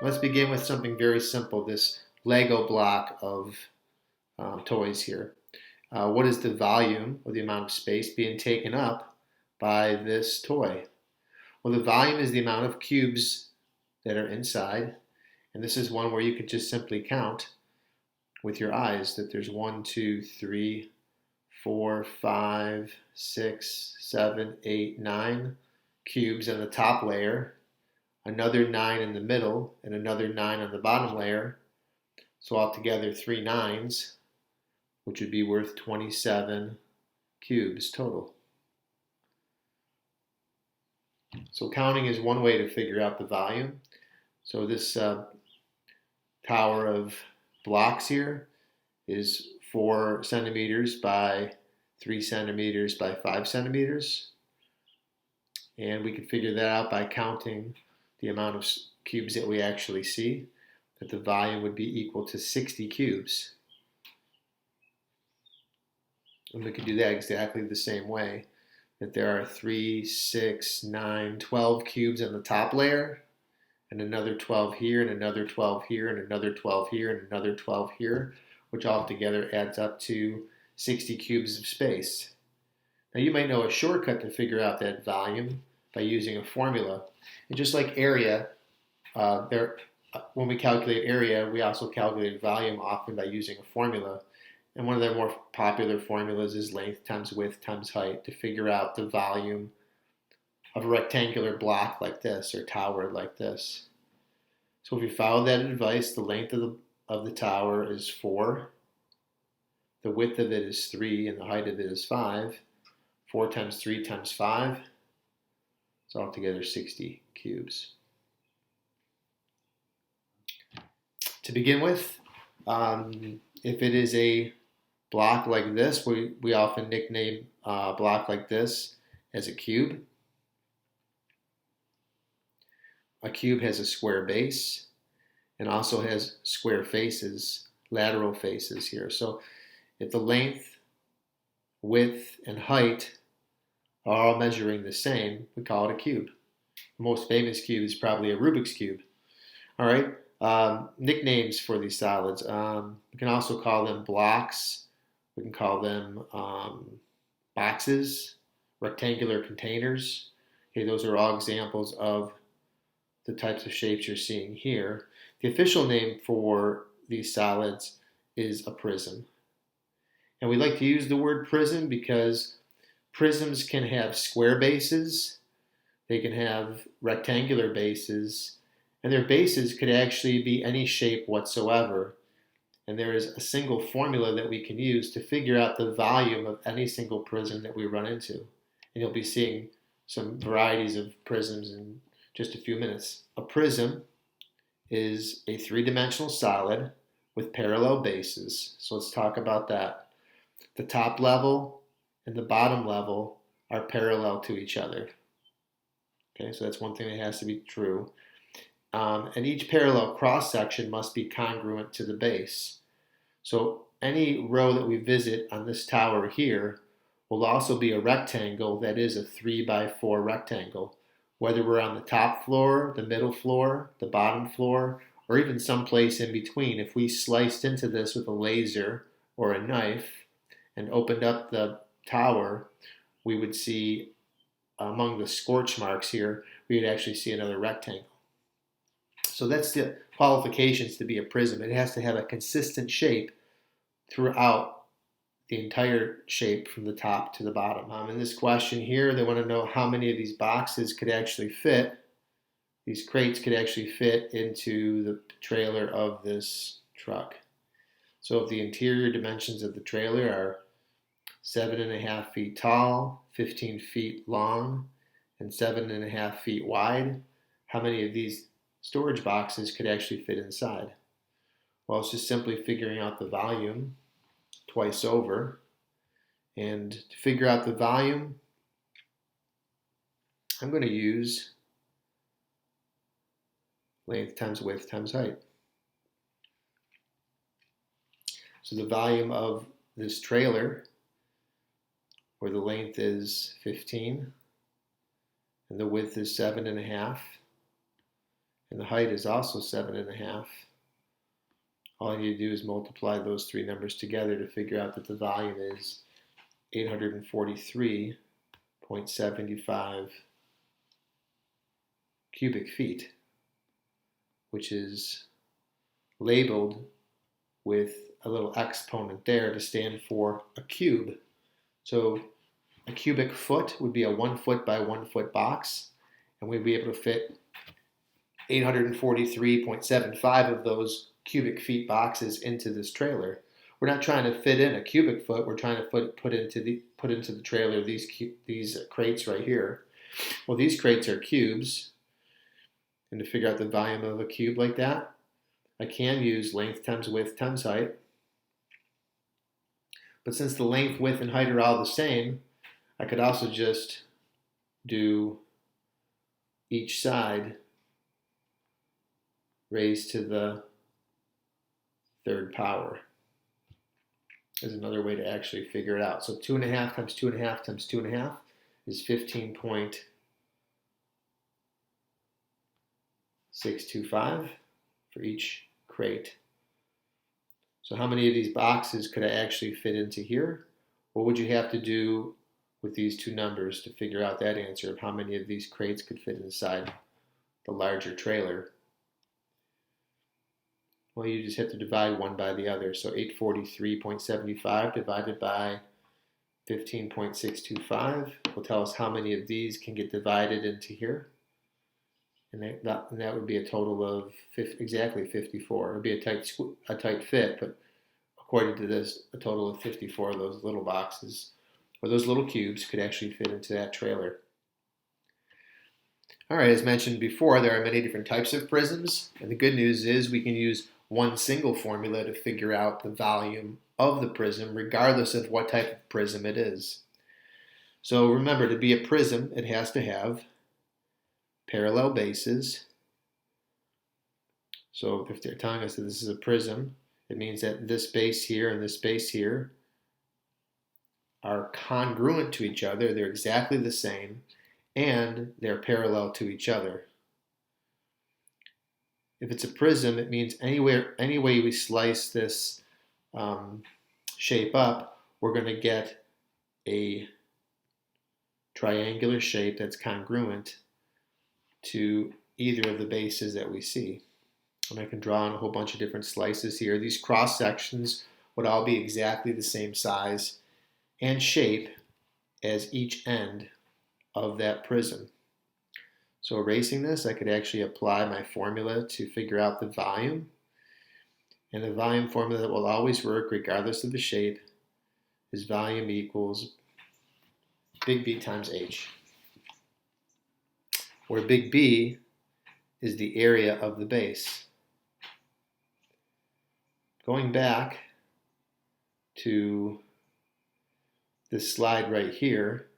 Let's begin with something very simple, this Lego block of toys here. What is the volume or the amount of space being taken up by this toy? Well, the volume is the amount of cubes that are inside, and this is one where you could just simply count with your eyes that there's 1, 2, 3, 4, 5, 6, 7, 8, 9 cubes in the top layer, another 9 in the middle, and another 9 on the bottom layer. So altogether 3 9s, which would be worth 27 cubes total. So counting is one way to figure out the volume. So this tower of blocks here is 4 centimeters by 3 centimeters by 5 centimeters. And we can figure that out by counting the amount of cubes that we actually see, that the volume would be equal to 60 cubes. And we can do that exactly the same way, that there are 3, 6, 9, 12 cubes in the top layer, and another 12 here, and another 12 here, and another 12 here, and another 12 here, which all together adds up to 60 cubes of space. Now you might know a shortcut to figure out that volume by using a formula. And just like area, when we calculate area, we also calculate volume often by using a formula. And one of the more popular formulas is length times width times height to figure out the volume of a rectangular block like this or tower like this. So if you follow that advice, the length of the tower is 4, the width of it is 3, and the height of it is 5. 4 times 3 times 5, it's altogether 60 cubes. To begin with, if it is a block like this, we often nickname a block like this as a cube. A cube has a square base and also has square faces, lateral faces here. So if the length, width, and height are all measuring the same, we call it a cube. The most famous cube is probably a Rubik's Cube. All right, nicknames for these solids. We can also call them blocks. We can call them boxes, rectangular containers. Okay, those are all examples of the types of shapes you're seeing here. The official name for these solids is a prism. And we like to use the word prism because prisms can have square bases, they can have rectangular bases, and their bases could actually be any shape whatsoever. And there is a single formula that we can use to figure out the volume of any single prism that we run into. And you'll be seeing some varieties of prisms in just a few minutes. A prism is a 3-dimensional solid with parallel bases. So let's talk about that. The top level and the bottom level are parallel to each other. Okay, so that's one thing that has to be true. And each parallel cross-section must be congruent to the base. So any row that we visit on this tower here will also be a rectangle that is a 3 by 4 rectangle. Whether we're on the top floor, the middle floor, the bottom floor, or even someplace in between, if we sliced into this with a laser or a knife and opened up the tower, we would see among the scorch marks here, we would actually see another rectangle. So that's the qualifications to be a prism. It has to have a consistent shape throughout the entire shape from the top to the bottom. In this question here, they want to know how many of these boxes could actually fit, these crates could actually fit into the trailer of this truck. So if the interior dimensions of the trailer are 7.5 feet tall, 15 feet long, and 7.5 feet wide, how many of these storage boxes could actually fit inside? Well, it's just simply figuring out the volume twice over. And to figure out the volume, I'm going to use length times width times height. So the volume of this trailer, where the length is 15 and the width is 7.5 and the height is also 7.5. All I need to do is multiply those three numbers together to figure out that the volume is 843.75 cubic feet, which is labeled with a little exponent there to stand for a cube. So a cubic foot would be a 1 foot by 1 foot box, and we'd be able to fit 843.75 of those cubic feet boxes into this trailer. We're not trying to fit in a cubic foot. We're trying to put into the trailer these crates right here. Well, these crates are cubes, and to figure out the volume of a cube like that, I can use length times width times height. But since the length, width, and height are all the same, I could also just do each side raised to the third power. Is another way to actually figure it out. So 2.5 times 2.5 times 2.5 is 15.625 for each crate. So how many of these boxes could I actually fit into here? What would you have to do with these two numbers to figure out that answer of how many of these crates could fit inside the larger trailer? Well, you just have to divide one by the other. So 843.75 divided by 15.625 will tell us how many of these can get divided into here. And that would be a total of exactly 54. It would be a tight fit, but according to this, a total of 54 of those little boxes, or those little cubes, could actually fit into that trailer. All right, as mentioned before, there are many different types of prisms, and the good news is we can use one single formula to figure out the volume of the prism, regardless of what type of prism it is. So remember, to be a prism, it has to have parallel bases. So if they're telling us that this is a prism, it means that this base here and this base here are congruent to each other. They're exactly the same, and they're parallel to each other. If it's a prism, it means any way we slice this shape up, we're going to get a triangular shape that's congruent to either of the bases that we see. And I can draw on a whole bunch of different slices here. These cross sections would all be exactly the same size and shape as each end of that prism. So erasing this, I could actually apply my formula to figure out the volume. And the volume formula that will always work regardless of the shape is volume equals big B times H, where big B is the area of the base. Going back to this slide right here,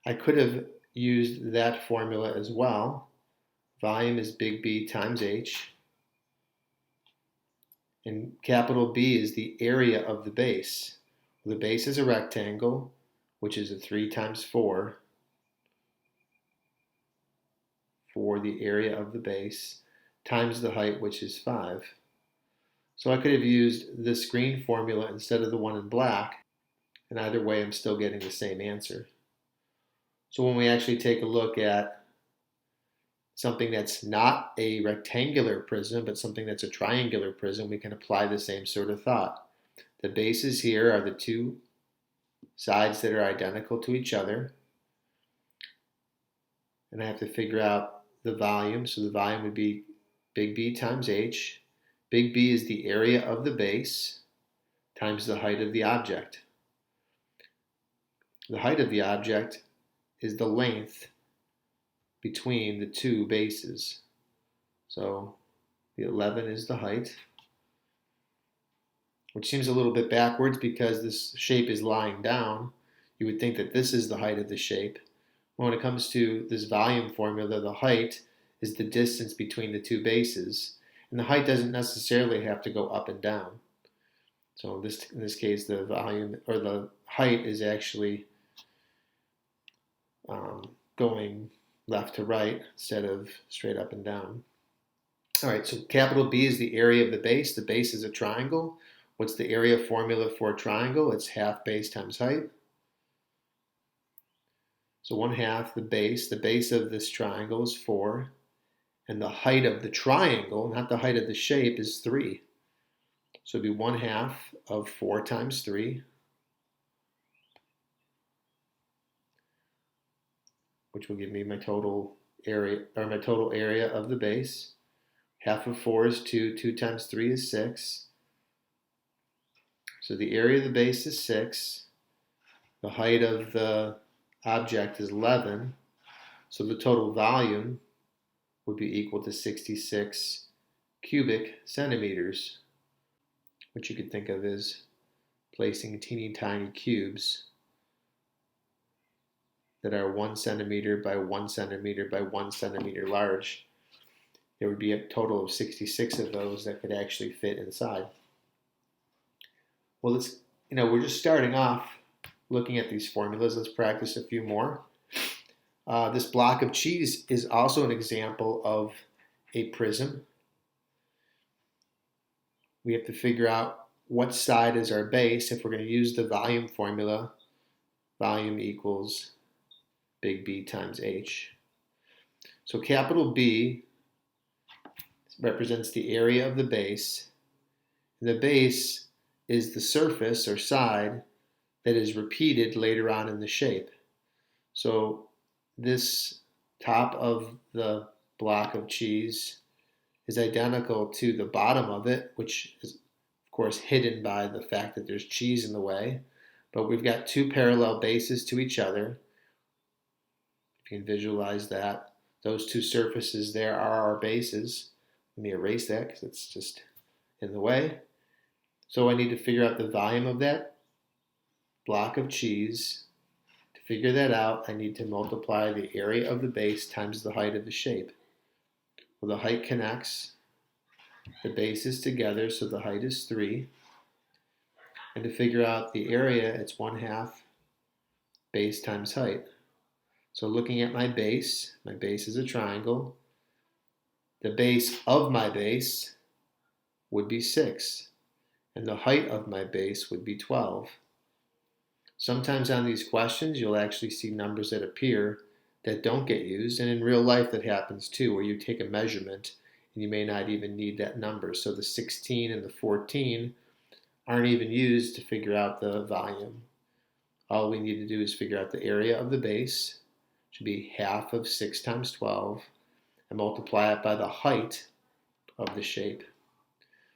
I could have used that formula as well. Volume is big B times H, and capital B is the area of the base. The base is a rectangle, which is a 3 times 4 for the area of the base, times the height, which is 5. So I could have used this green formula instead of the one in black, and either way I'm still getting the same answer. So when we actually take a look at something that's not a rectangular prism, but something that's a triangular prism, we can apply the same sort of thought. The bases here are the two sides that are identical to each other, and I have to figure out the volume. So the volume would be big B times H. Big B is the area of the base times the height of the object. The height of the object is the length between the two bases. So the 11 is the height, which seems a little bit backwards because this shape is lying down. You would think that this is the height of the shape. When it comes to this volume formula, the height is the distance between the two bases, and the height doesn't necessarily have to go up and down. So in this case, the volume or the height is actually going left to right instead of straight up and down. All right, so capital B is the area of the base. The base is a triangle. What's the area formula for a triangle? It's half base times height. So 1/2 the base. The base of this triangle is 4. And the height of the triangle, not the height of the shape, is 3. So it'd be 1/2 of 4 times 3, which will give me my total area, or my total area of the base. Half of 4 is 2. 2 times 3 is 6. So the area of the base is 6. The height of the object is 11. So the total volume would be equal to 66 cubic centimeters, which you could think of as placing teeny tiny cubes that are 1 centimeter by 1 centimeter by 1 centimeter large. There would be a total of 66 of those that could actually fit inside. Well, we're just starting off looking at these formulas. Let's practice a few more. This block of cheese is also an example of a prism. We have to figure out what side is our base. If we're going to use the volume formula, volume equals big B times H. So capital B represents the area of the base. And the base is the surface or side that is repeated later on in the shape. So this top of the block of cheese is identical to the bottom of it, which is, of course, hidden by the fact that there's cheese in the way. But we've got two parallel bases to each other. If you can visualize that, those two surfaces there are our bases. Let me erase that because it's just in the way. So I need to figure out the volume of that block of cheese. To figure that out, I need to multiply the area of the base times the height of the shape. Well, the height connects the bases together, so the height is 3. And to figure out the area, it's 1/2 base times height. So looking at my base is a triangle. The base of my base would be 6, and the height of my base would be 12. Sometimes on these questions, you'll actually see numbers that appear that don't get used, and in real life that happens too, where you take a measurement and you may not even need that number. So the 16 and the 14 aren't even used to figure out the volume. All we need to do is figure out the area of the base, which would be 1/2 of 6 times 12, and multiply it by the height of the shape.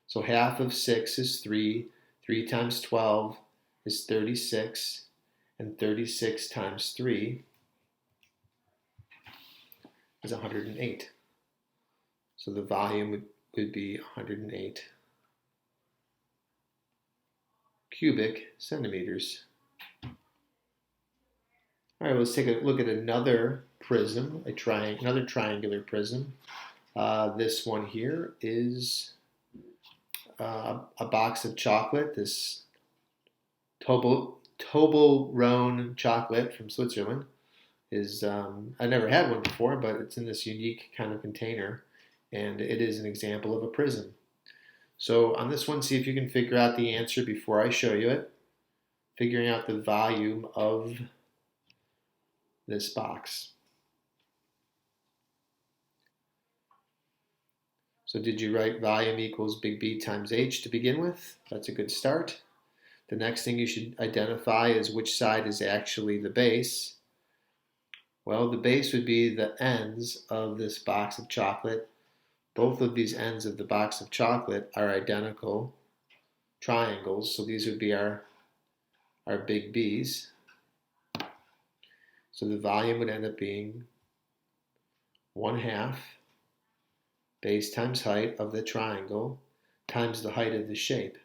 So 1/2 of 6 is 3. 3 times 12 is 36, and 36 times 3 is 108. So the volume would be 108 cubic centimeters. All right, let's take a look at another prism, another triangular prism. This one here is a box of chocolate, this Toblerone chocolate from Switzerland. I've never had one before, but it's in this unique kind of container, and it is an example of a prism. So on this one, see if you can figure out the answer before I show you it. Figuring out the volume of this box. So did you write volume equals big B times H to begin with? That's a good start. The next thing you should identify is which side is actually the base. Well, the base would be the ends of this box of chocolate. Both of these ends of the box of chocolate are identical triangles, so these would be our big B's. So the volume would end up being 1/2 base times height of the triangle times the height of the shape.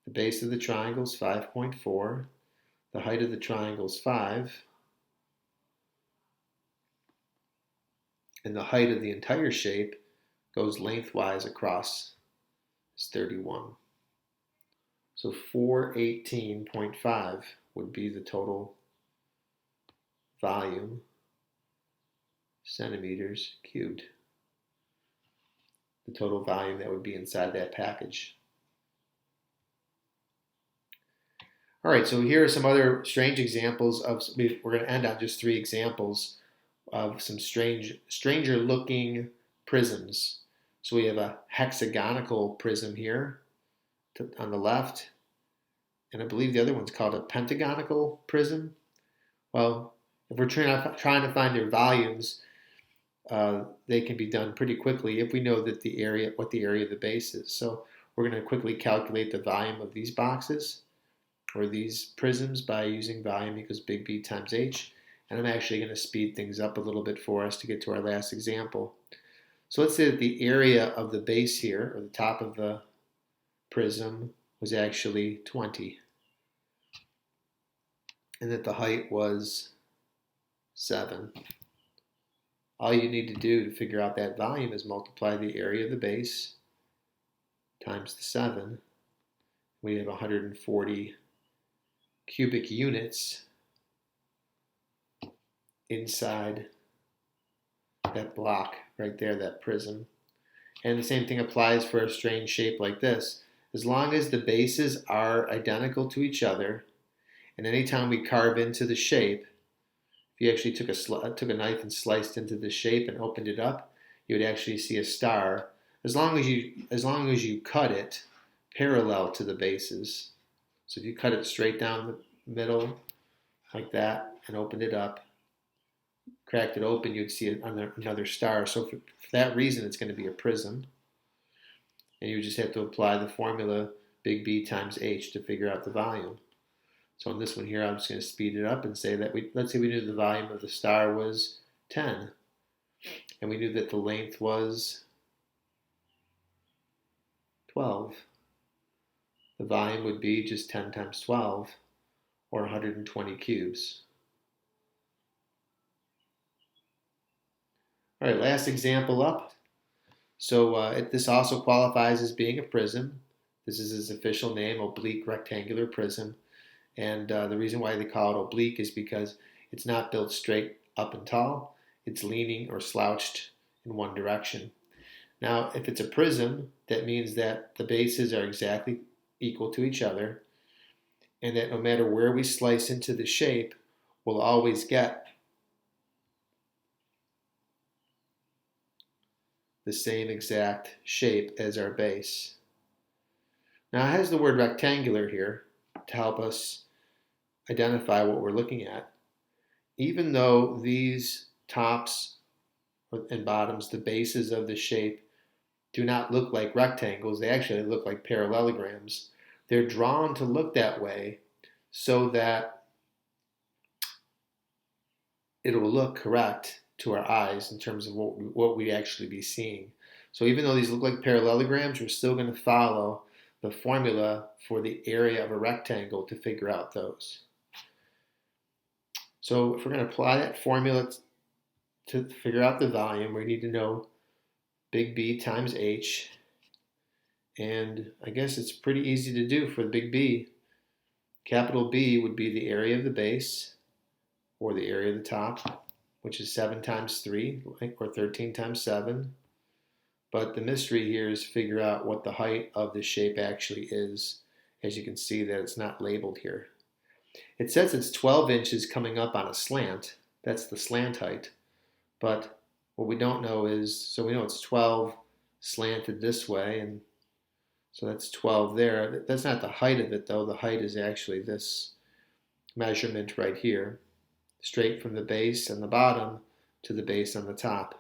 The base of the triangle is 5.4. The height of the triangle is 5. And the height of the entire shape goes lengthwise across is 31. So 418.5 would be the total volume, centimeters cubed. the total volume that would be inside that package. All right, so here are some other strange examples of, we're going to end on just 3 examples of some stranger looking prisms. So we have a hexagonal prism here on the left, and I believe the other one's called a pentagonal prism. Well, if we're trying to find their volumes, they can be done pretty quickly if we know that what the area of the base is. So we're going to quickly calculate the volume of these boxes or these prisms by using volume equals big B times H. And I'm actually going to speed things up a little bit for us to get to our last example. So let's say that the area of the base here, or the top of the prism, was actually 20. And that the height was 7. All you need to do to figure out that volume is multiply the area of the base times the 7. We have 140 cubic units inside that block right there, that prism. And the same thing applies for a strange shape like this. As long as the bases are identical to each other, and anytime we carve into the shape, if you actually took a knife and sliced into the shape and opened it up, you would actually see a star. As long as you cut it parallel to the bases. So if you cut it straight down the middle like that and opened it up, cracked it open, you'd see another star. So for that reason, it's going to be a prism. And you just have to apply the formula big B times H to figure out the volume. So on this one here, I'm just going to speed it up and say that let's say we knew the volume of the star was 10. And we knew that the length was 12. The volume would be just 10 times 12, or 120 cubes. All right, last example up. So this also qualifies as being a prism. This is its official name, oblique rectangular prism. And the reason why they call it oblique is because it's not built straight up and tall. It's leaning or slouched in one direction. Now, if it's a prism, that means that the bases are exactly equal to each other, and that no matter where we slice into the shape, we'll always get the same exact shape as our base. Now it has the word rectangular here to help us identify what we're looking at. Even though these tops and bottoms, the bases of the shape, do not look like rectangles, they actually look like parallelograms. They're drawn to look that way so that it will look correct to our eyes in terms of what we actually be seeing. So even though these look like parallelograms, we're still going to follow the formula for the area of a rectangle to figure out those. So if we're going to apply that formula to figure out the volume, we need to know big B times H. And I guess it's pretty easy to do for the big B. Capital B would be the area of the base, or the area of the top, which is 7 times 3, or 13 times 7. But the mystery here is to figure out what the height of the shape actually is. As you can see that it's not labeled here. It says it's 12 inches coming up on a slant. That's the slant height. But what we don't know is, so we know it's 12 slanted this way, and so that's 12 there. That's not the height of it though. The height is actually this measurement right here, straight from the base on the bottom to the base on the top.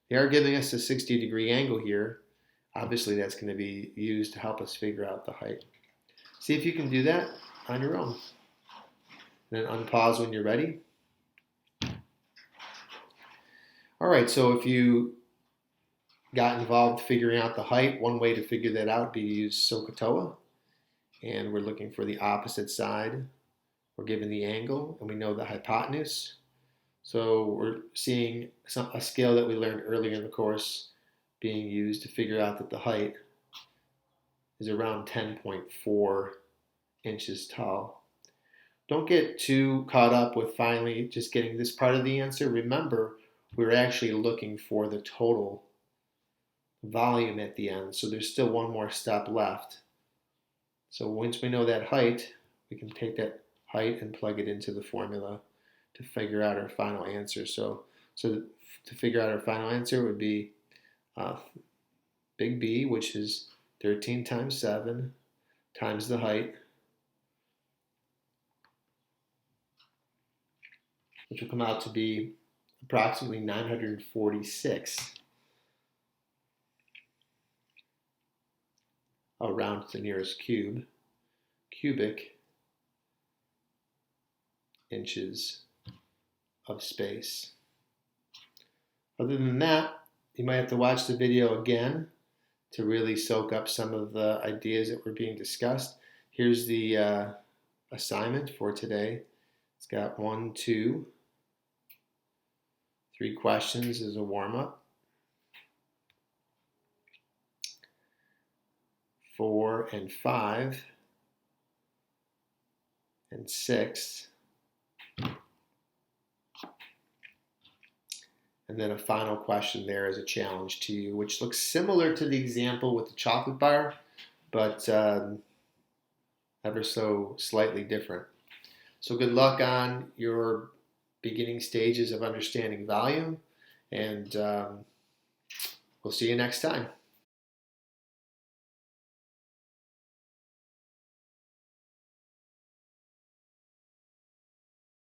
They are giving us a 60-degree angle here. Obviously that's going to be used to help us figure out the height. See if you can do that on your own. And then unpause when you're ready. All right, so if you got involved figuring out the height, one way to figure that out would be to use SOHCAHTOA. And we're looking for the opposite side. We're given the angle, and we know the hypotenuse. So we're seeing a scale that we learned earlier in the course being used to figure out that the height is around 10.4 inches tall. Don't get too caught up with finally just getting this part of the answer. Remember, we're actually looking for the total volume at the end. So there's still one more step left. So once we know that height, we can take that height and plug it into the formula to figure out our final answer. So to figure out our final answer would be big B, which is 13 times 7 times the height, which will come out to be approximately 946. I'll round to the nearest cubic inches of space. Other than that, you might have to watch the video again to really soak up some of the ideas that were being discussed. Here's the assignment for today. It's got 1, 2, 3 questions as a warm-up. 4 and 5 and 6. And then a final question there as a challenge to you, which looks similar to the example with the chocolate bar, but ever so slightly different. So good luck on your beginning stages of understanding volume, and we'll see you next time.